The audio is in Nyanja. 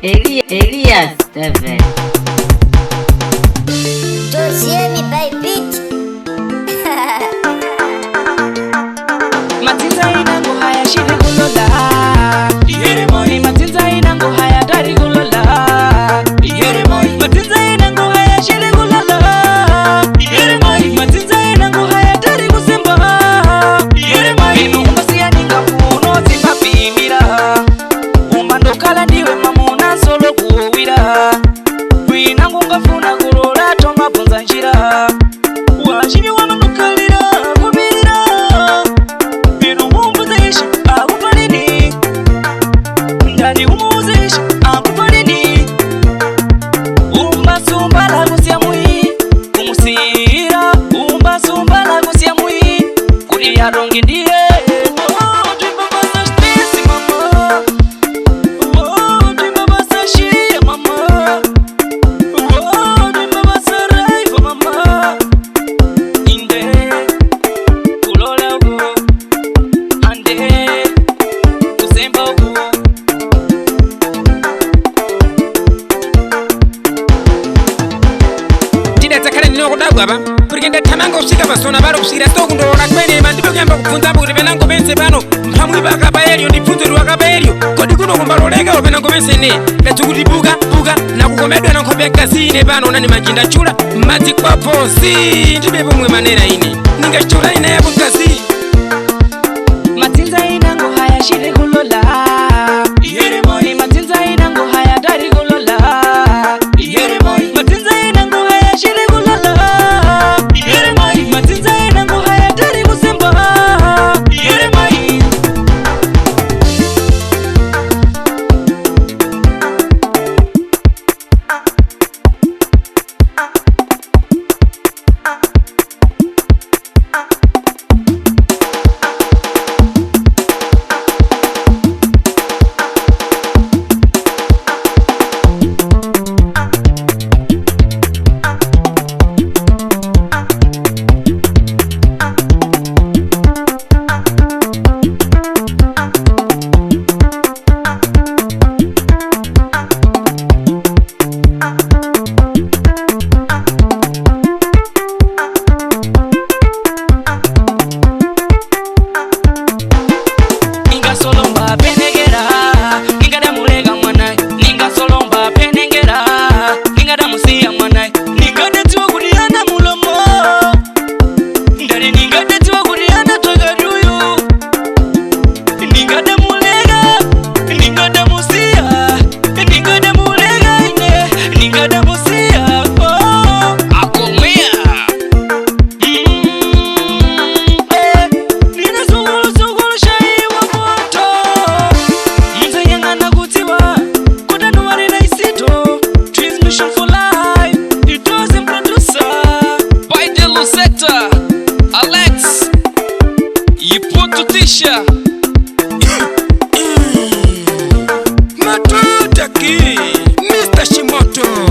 Elias TV. Deuxième baby. Matinza inangu haya shiri kulola. Ihere moi. Matinza inangu haya dari kulola. Ihere moi. Matinza inangu haya shiri kulola. Ihere moi. Matinza inangu haya dari kusemba. Ihere moi. Ino umbasiya ninga kuno zipapi mira. Umbando kala niwe mamuna solo kuwira. Winangu ngafuna kulola toma bunza njira. Washini wananukalira kubirira. Ino umuzesha akufanini. Ndani umuzesha akufanini. Umbasumba la kusia mui kumusira. Umbasumba la kusia mui kuri yarongi ndiye. Baba kurigenda tamanga ushika basona baro kushira to kundora kwene mandibo kyamba kufunza buri benango bense bano mpamwe bakabayelyo ndifunze rwakabayelyo kodi kuno kumbarolega obenango bense ne gachukuti buga na kukomedwa na nkobeka zine bano nani majinda chula mati kwa posi ndibe bomwe manera ine ninga chula ine ya bunkazi Matinza inango haya shiri kulola. Ihere moi. Matinza inango haya dari kulola. Ihere moi. Matinza inango haya shiri kulola. Ihere moi. Matinza inango haya dari kusemba. Ihere moi. Alex Yipotutisha Matutaki Mr. Shimoto